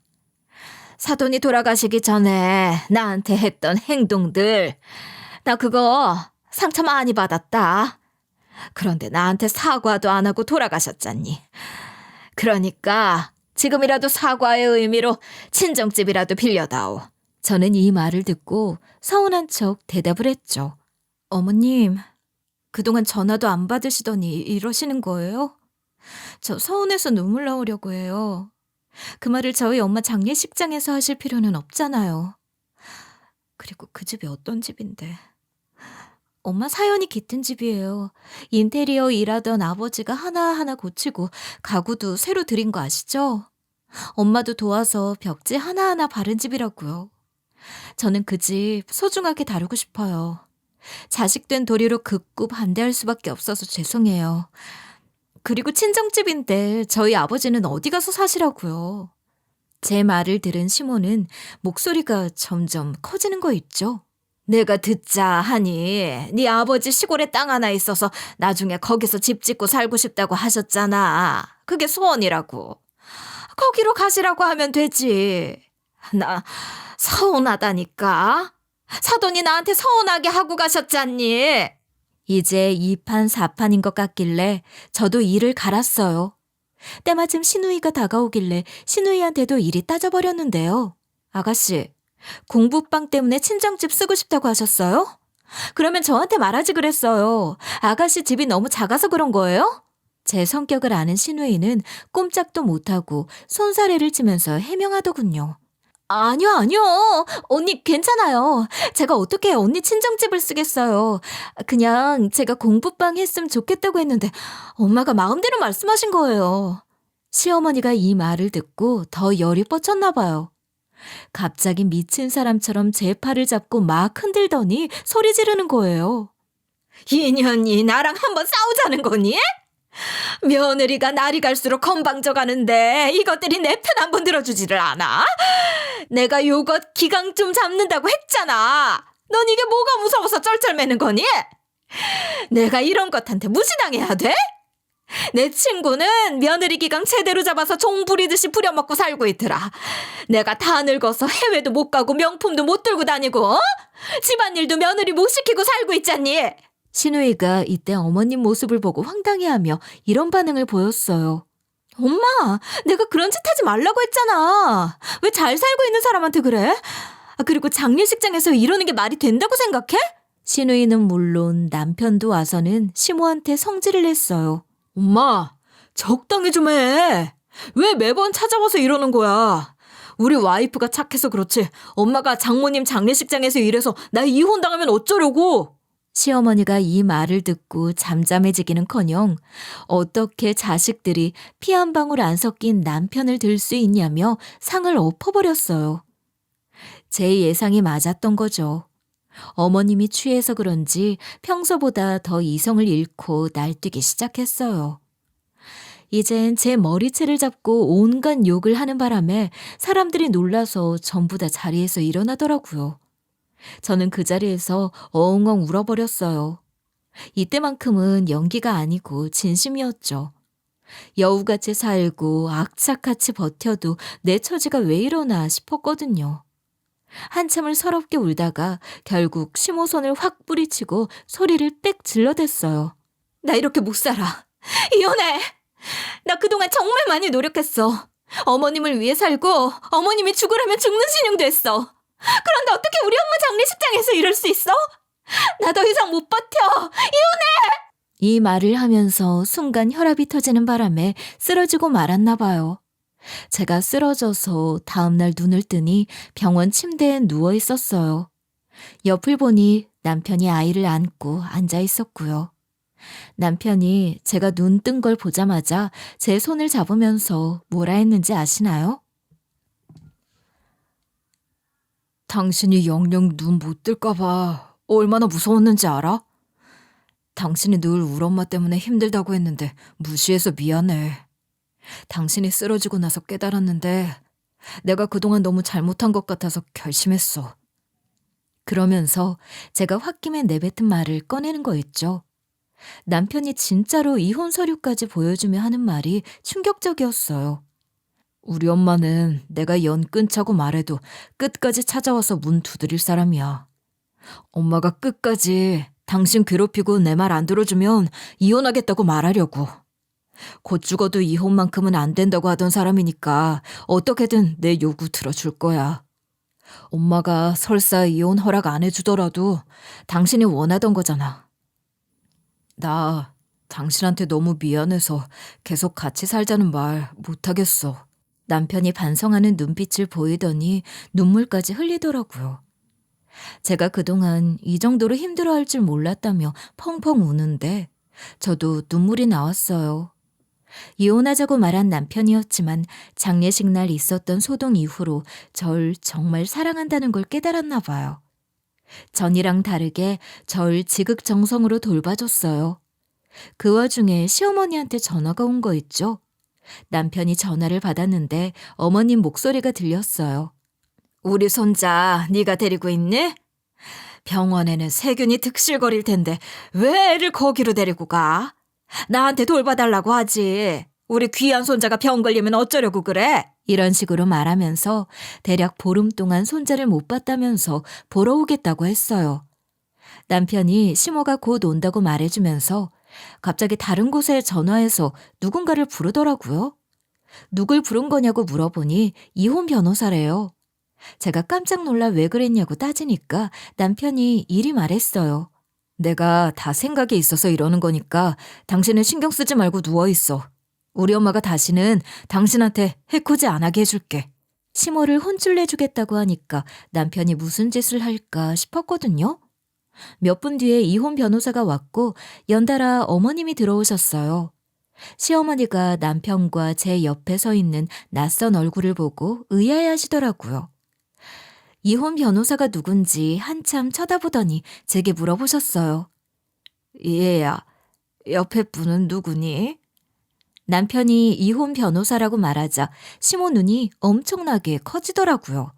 사돈이 돌아가시기 전에 나한테 했던 행동들 나 그거 상처 많이 받았다. 그런데 나한테 사과도 안 하고 돌아가셨잖니. 그러니까 지금이라도 사과의 의미로 친정집이라도 빌려다오. 저는 이 말을 듣고 서운한 척 대답을 했죠. 어머님, 그동안 전화도 안 받으시더니 이러시는 거예요? 저 서운해서 눈물 나오려고 해요. 그 말을 저희 엄마 장례식장에서 하실 필요는 없잖아요. 그리고 그 집이 어떤 집인데. 엄마 사연이 깃든 집이에요. 인테리어 일하던 아버지가 하나하나 고치고 가구도 새로 들인 거 아시죠? 엄마도 도와서 벽지 하나하나 바른 집이라고요. 저는 그 집 소중하게 다루고 싶어요. 자식된 도리로 극구 반대할 수밖에 없어서 죄송해요. 그리고 친정집인데 저희 아버지는 어디 가서 사시라고요. 제 말을 들은 시모는 목소리가 점점 커지는 거 있죠? 내가 듣자 하니 네 아버지 시골에 땅 하나 있어서 나중에 거기서 집 짓고 살고 싶다고 하셨잖아. 그게 소원이라고. 거기로 가시라고 하면 되지. 나 서운하다니까. 사돈이 나한테 서운하게 하고 가셨잖니. 이제 2판 4판인 것 같길래 저도 일을 갈았어요. 때마침 신우이가 다가오길래 신우이한테도 일이 따져버렸는데요. 아가씨, 공부방 때문에 친정집 쓰고 싶다고 하셨어요? 그러면 저한테 말하지 그랬어요. 아가씨 집이 너무 작아서 그런 거예요? 제 성격을 아는 신우이는 꼼짝도 못하고 손사래를 치면서 해명하더군요. 아니요, 아니요. 언니 괜찮아요. 제가 어떻게 언니 친정집을 쓰겠어요. 그냥 제가 공부방 했으면 좋겠다고 했는데 엄마가 마음대로 말씀하신 거예요. 시어머니가 이 말을 듣고 더 열이 뻗쳤나 봐요. 갑자기 미친 사람처럼 제 팔을 잡고 막 흔들더니 소리 지르는 거예요. 이년이 나랑 한번 싸우자는 거니? 며느리가 날이 갈수록 건방져가는데 이것들이 내 편 한 번 들어주지를 않아? 내가 요것 기강 좀 잡는다고 했잖아. 넌 이게 뭐가 무서워서 쩔쩔매는 거니? 내가 이런 것한테 무시당해야 돼? 내 친구는 며느리 기강 제대로 잡아서 종 부리듯이 부려먹고 살고 있더라. 내가 다 늙어서 해외도 못 가고 명품도 못 들고 다니고 집안일도 며느리 못 시키고 살고 있잖니. 신우이가 이때 어머님 모습을 보고 황당해하며 이런 반응을 보였어요. 엄마, 내가 그런 짓 하지 말라고 했잖아. 왜 잘 살고 있는 사람한테 그래? 그리고 장례식장에서 이러는 게 말이 된다고 생각해? 신우이는 물론 남편도 와서는 시모한테 성질을 냈어요. 엄마, 적당히 좀 해. 왜 매번 찾아와서 이러는 거야? 우리 와이프가 착해서 그렇지. 엄마가 장모님 장례식장에서 이래서 나 이혼당하면 어쩌려고? 시어머니가 이 말을 듣고 잠잠해지기는커녕 어떻게 자식들이 피 한 방울 안 섞인 남편을 들 수 있냐며 상을 엎어버렸어요. 제 예상이 맞았던 거죠. 어머님이 취해서 그런지 평소보다 더 이성을 잃고 날뛰기 시작했어요. 이젠 제 머리채를 잡고 온갖 욕을 하는 바람에 사람들이 놀라서 전부 다 자리에서 일어나더라고요. 저는 그 자리에서 엉엉 울어버렸어요. 이때만큼은 연기가 아니고 진심이었죠. 여우같이 살고 악착같이 버텨도 내 처지가 왜 이러나 싶었거든요. 한참을 서럽게 울다가 결국 시모손을 확 뿌리치고 소리를 빽 질러댔어요. 나 이렇게 못 살아. 이혼해. 나 그동안 정말 많이 노력했어. 어머님을 위해 살고 어머님이 죽으라면 죽는 신용도 했어. 그런데 어떻게 우리 엄마 장례식장에서 이럴 수 있어? 나 더 이상 못 버텨. 이혼해! 이 말을 하면서 순간 혈압이 터지는 바람에 쓰러지고 말았나 봐요. 제가 쓰러져서 다음날 눈을 뜨니 병원 침대에 누워 있었어요. 옆을 보니 남편이 아이를 안고 앉아 있었고요. 남편이 제가 눈 뜬 걸 보자마자 제 손을 잡으면서 뭐라 했는지 아시나요? 당신이 영영 눈 못 뜰까 봐 얼마나 무서웠는지 알아? 당신이 늘 우리 엄마 때문에 힘들다고 했는데 무시해서 미안해. 당신이 쓰러지고 나서 깨달았는데 내가 그동안 너무 잘못한 것 같아서 결심했어. 그러면서 제가 홧김에 내뱉은 말을 꺼내는 거 있죠. 남편이 진짜로 이혼 서류까지 보여주며 하는 말이 충격적이었어요. 우리 엄마는 내가 연 끊자고 말해도 끝까지 찾아와서 문 두드릴 사람이야. 엄마가 끝까지 당신 괴롭히고 내 말 안 들어주면 이혼하겠다고 말하려고. 곧 죽어도 이혼만큼은 안 된다고 하던 사람이니까 어떻게든 내 요구 들어줄 거야. 엄마가 설사 이혼 허락 안 해주더라도 당신이 원하던 거잖아. 나 당신한테 너무 미안해서 계속 같이 살자는 말 못하겠어. 남편이 반성하는 눈빛을 보이더니 눈물까지 흘리더라고요. 제가 그동안 이 정도로 힘들어할 줄 몰랐다며 펑펑 우는데 저도 눈물이 나왔어요. 이혼하자고 말한 남편이었지만 장례식 날 있었던 소동 이후로 절 정말 사랑한다는 걸 깨달았나 봐요. 전이랑 다르게 절 지극정성으로 돌봐줬어요. 그 와중에 시어머니한테 전화가 온 거 있죠. 남편이 전화를 받았는데 어머님 목소리가 들렸어요. 우리 손자 네가 데리고 있니? 병원에는 세균이 득실거릴 텐데 왜 애를 거기로 데리고 가? 나한테 돌봐달라고 하지. 우리 귀한 손자가 병 걸리면 어쩌려고 그래? 이런 식으로 말하면서 대략 보름 동안 손자를 못 봤다면서 보러 오겠다고 했어요. 남편이 시모가 곧 온다고 말해주면서 갑자기 다른 곳에 전화해서 누군가를 부르더라고요. 누굴 부른 거냐고 물어보니 이혼 변호사래요. 제가 깜짝 놀라 왜 그랬냐고 따지니까 남편이 이리 말했어요. 내가 다 생각이 있어서 이러는 거니까 당신은 신경 쓰지 말고 누워있어. 우리 엄마가 다시는 당신한테 해코지 안 하게 해줄게. 시모를 혼쭐 내주겠다고 하니까 남편이 무슨 짓을 할까 싶었거든요. 몇 분 뒤에 이혼 변호사가 왔고 연달아 어머님이 들어오셨어요. 시어머니가 남편과 제 옆에 서 있는 낯선 얼굴을 보고 의아해하시더라고요. 이혼 변호사가 누군지 한참 쳐다보더니 제게 물어보셨어요. 얘야, 옆에 분은 누구니? 남편이 이혼 변호사라고 말하자 시모 눈이 엄청나게 커지더라고요.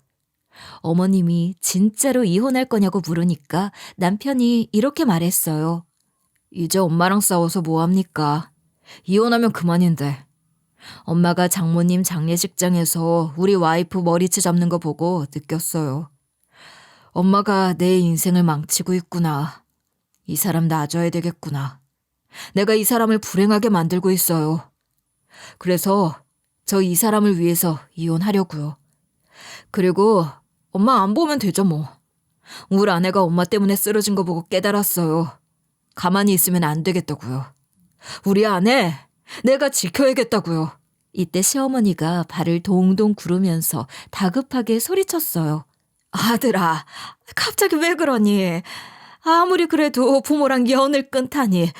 어머님이 진짜로 이혼할 거냐고 물으니까 남편이 이렇게 말했어요. 이제 엄마랑 싸워서 뭐합니까? 이혼하면 그만인데. 엄마가 장모님 장례식장에서 우리 와이프 머리채 잡는 거 보고 느꼈어요. 엄마가 내 인생을 망치고 있구나. 이 사람 놔줘야 되겠구나. 내가 이 사람을 불행하게 만들고 있어요. 그래서 저 이 사람을 위해서 이혼하려고요. 그리고 엄마 안 보면 되죠 뭐. 우리 아내가 엄마 때문에 쓰러진 거 보고 깨달았어요. 가만히 있으면 안 되겠다고요. 우리 아내 내가 지켜야겠다고요. 이때 시어머니가 발을 동동 구르면서 다급하게 소리쳤어요. 아들아, 갑자기 왜 그러니? 아무리 그래도 부모랑 연을 끊다니.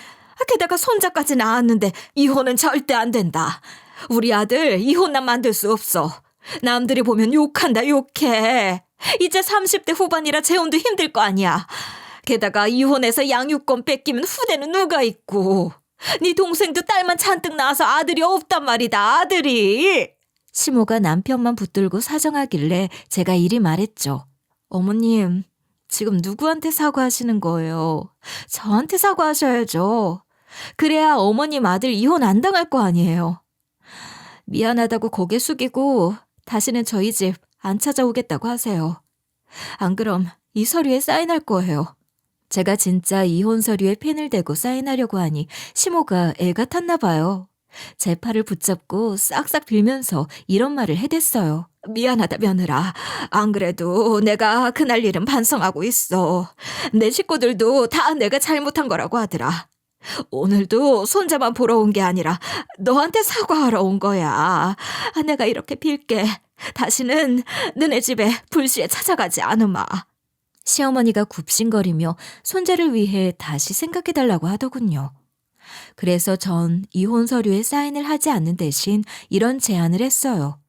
게다가 손자까지 낳았는데 이혼은 절대 안 된다. 우리 아들 이혼남 만들 수 없어. 남들이 보면 욕한다 욕해. 이제 30대 후반이라 재혼도 힘들 거 아니야. 게다가 이혼해서 양육권 뺏기면 후대는 누가 있고. 네 동생도 딸만 잔뜩 낳아서 아들이 없단 말이다. 아들이. 시모가 남편만 붙들고 사정하길래 제가 이리 말했죠. 어머님, 지금 누구한테 사과하시는 거예요? 저한테 사과하셔야죠. 그래야 어머님 아들 이혼 안 당할 거 아니에요. 미안하다고 고개 숙이고 다시는 저희 집 안 찾아오겠다고 하세요. 안 그럼 이 서류에 사인할 거예요. 제가 진짜 이혼 서류에 펜을 대고 사인하려고 하니 시모가 애가 탔나 봐요. 제 팔을 붙잡고 싹싹 빌면서 이런 말을 해댔어요. 미안하다 며느라. 안 그래도 내가 그날 일은 반성하고 있어. 내 식구들도 다 내가 잘못한 거라고 하더라. 오늘도 손자만 보러 온 게 아니라 너한테 사과하러 온 거야. 내가 이렇게 빌게. 다시는 너네 집에 불시에 찾아가지 않으마. 시어머니가 굽신거리며 손자를 위해 다시 생각해달라고 하더군요. 그래서 전 이혼 서류에 사인을 하지 않는 대신 이런 제안을 했어요.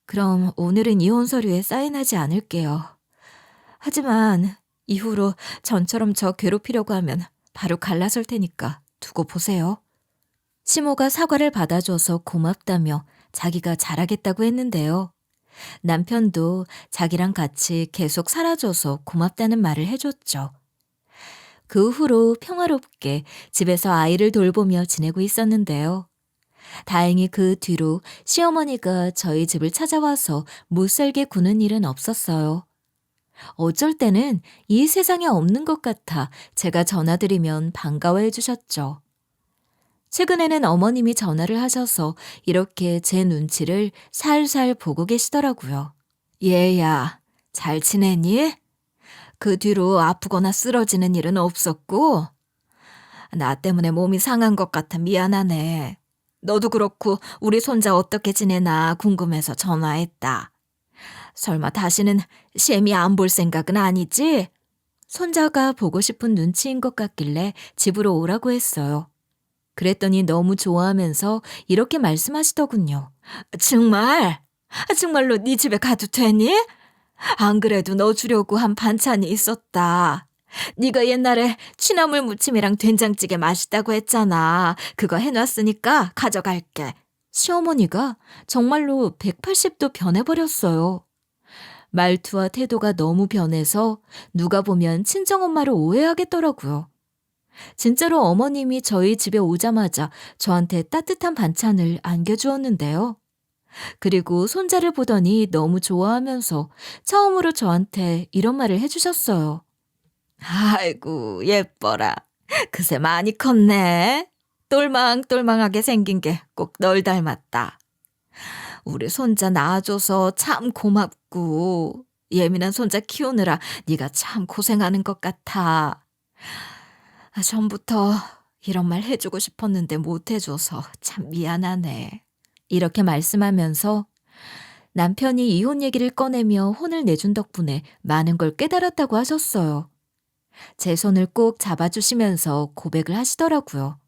그럼 오늘은 이혼 서류에 사인하지 않을게요. 하지만 이후로 전처럼 저 괴롭히려고 하면 바로 갈라설 테니까 두고 보세요. 시모가 사과를 받아줘서 고맙다며 자기가 잘하겠다고 했는데요. 남편도 자기랑 같이 계속 살아줘서 고맙다는 말을 해줬죠. 그 후로 평화롭게 집에서 아이를 돌보며 지내고 있었는데요. 다행히 그 뒤로 시어머니가 저희 집을 찾아와서 못살게 구는 일은 없었어요. 어쩔 때는 이 세상에 없는 것 같아 제가 전화드리면 반가워해 주셨죠. 최근에는 어머님이 전화를 하셔서 이렇게 제 눈치를 살살 보고 계시더라고요. 얘야, 잘 지내니? 그 뒤로 아프거나 쓰러지는 일은 없었고? 나 때문에 몸이 상한 것 같아 미안하네. 너도 그렇고 우리 손자 어떻게 지내나 궁금해서 전화했다. 설마 다시는 셰미 안 볼 생각은 아니지? 손자가 보고 싶은 눈치인 것 같길래 집으로 오라고 했어요. 그랬더니 너무 좋아하면서 이렇게 말씀하시더군요. 정말? 정말로 네 집에 가도 되니? 안 그래도 너 주려고 한 반찬이 있었다. 네가 옛날에 취나물 무침이랑 된장찌개 맛있다고 했잖아. 그거 해놨으니까 가져갈게. 시어머니가 정말로 180도 변해버렸어요. 말투와 태도가 너무 변해서 누가 보면 친정엄마를 오해하겠더라고요. 진짜로 어머님이 저희 집에 오자마자 저한테 따뜻한 반찬을 안겨주었는데요. 그리고 손자를 보더니 너무 좋아하면서 처음으로 저한테 이런 말을 해주셨어요. 아이고, 예뻐라. 그새 많이 컸네. 똘망똘망하게 생긴 게 꼭 널 닮았다. 우리 손자 낳아줘서 참 고맙고 예민한 손자 키우느라 네가 참 고생하는 것 같아. 전부터 이런 말 해주고 싶었는데 못 해줘서 참 미안하네. 이렇게 말씀하면서 남편이 이혼 얘기를 꺼내며 혼을 내준 덕분에 많은 걸 깨달았다고 하셨어요. 제 손을 꼭 잡아주시면서 고백을 하시더라고요.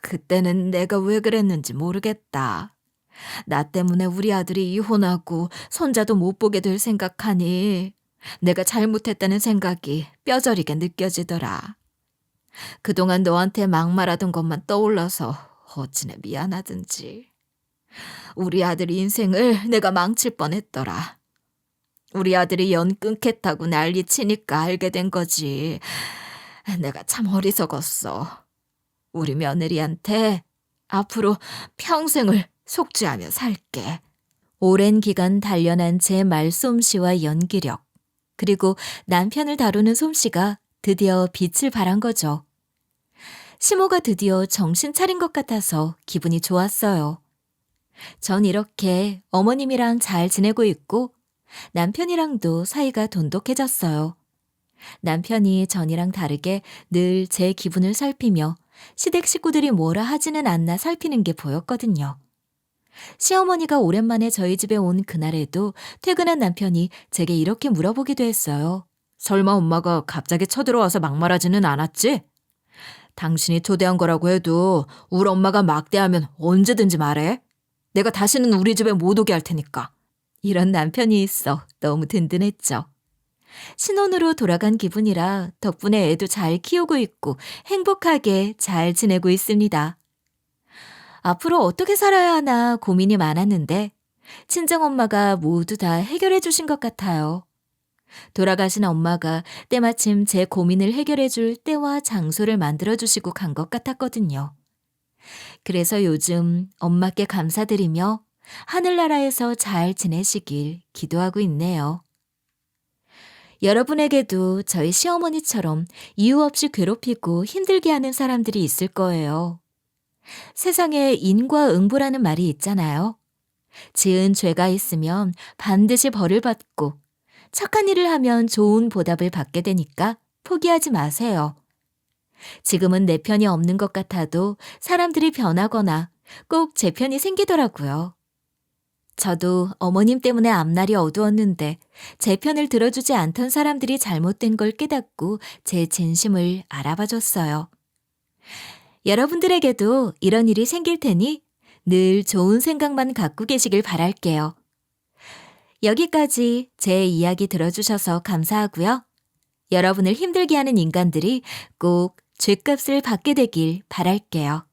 그때는 내가 왜 그랬는지 모르겠다. 나 때문에 우리 아들이 이혼하고 손자도 못 보게 될 생각하니 내가 잘못했다는 생각이 뼈저리게 느껴지더라. 그동안 너한테 막말하던 것만 떠올라서 어찌나 미안하든지. 우리 아들 인생을 내가 망칠 뻔했더라. 우리 아들이 연 끊겠다고 난리치니까 알게 된 거지. 내가 참 어리석었어. 우리 며느리한테 앞으로 평생을 속죄하며 살게. 오랜 기간 단련한 제 말솜씨와 연기력, 그리고 남편을 다루는 솜씨가 드디어 빛을 발한 거죠. 시모가 드디어 정신 차린 것 같아서 기분이 좋았어요. 전 이렇게 어머님이랑 잘 지내고 있고 남편이랑도 사이가 돈독해졌어요. 남편이 전이랑 다르게 늘 제 기분을 살피며 시댁 식구들이 뭐라 하지는 않나 살피는 게 보였거든요. 시어머니가 오랜만에 저희 집에 온 그날에도 퇴근한 남편이 제게 이렇게 물어보기도 했어요. 설마 엄마가 갑자기 쳐들어와서 막말하지는 않았지? 당신이 초대한 거라고 해도 우리 엄마가 막대하면 언제든지 말해. 내가 다시는 우리 집에 못 오게 할 테니까. 이런 남편이 있어 너무 든든했죠. 신혼으로 돌아간 기분이라 덕분에 애도 잘 키우고 있고 행복하게 잘 지내고 있습니다. 앞으로 어떻게 살아야 하나 고민이 많았는데 친정엄마가 모두 다 해결해 주신 것 같아요. 돌아가신 엄마가 때마침 제 고민을 해결해 줄 때와 장소를 만들어 주시고 간 것 같았거든요. 그래서 요즘 엄마께 감사드리며 하늘나라에서 잘 지내시길 기도하고 있네요. 여러분에게도 저희 시어머니처럼 이유 없이 괴롭히고 힘들게 하는 사람들이 있을 거예요. 세상에 인과응보라는 말이 있잖아요. 지은 죄가 있으면 반드시 벌을 받고 착한 일을 하면 좋은 보답을 받게 되니까 포기하지 마세요. 지금은 내 편이 없는 것 같아도 사람들이 변하거나 꼭 제 편이 생기더라고요. 저도 어머님 때문에 앞날이 어두웠는데 제 편을 들어주지 않던 사람들이 잘못된 걸 깨닫고 제 진심을 알아봐줬어요. 여러분들에게도 이런 일이 생길 테니 늘 좋은 생각만 갖고 계시길 바랄게요. 여기까지 제 이야기 들어주셔서 감사하고요. 여러분을 힘들게 하는 인간들이 꼭 죗값을 받게 되길 바랄게요.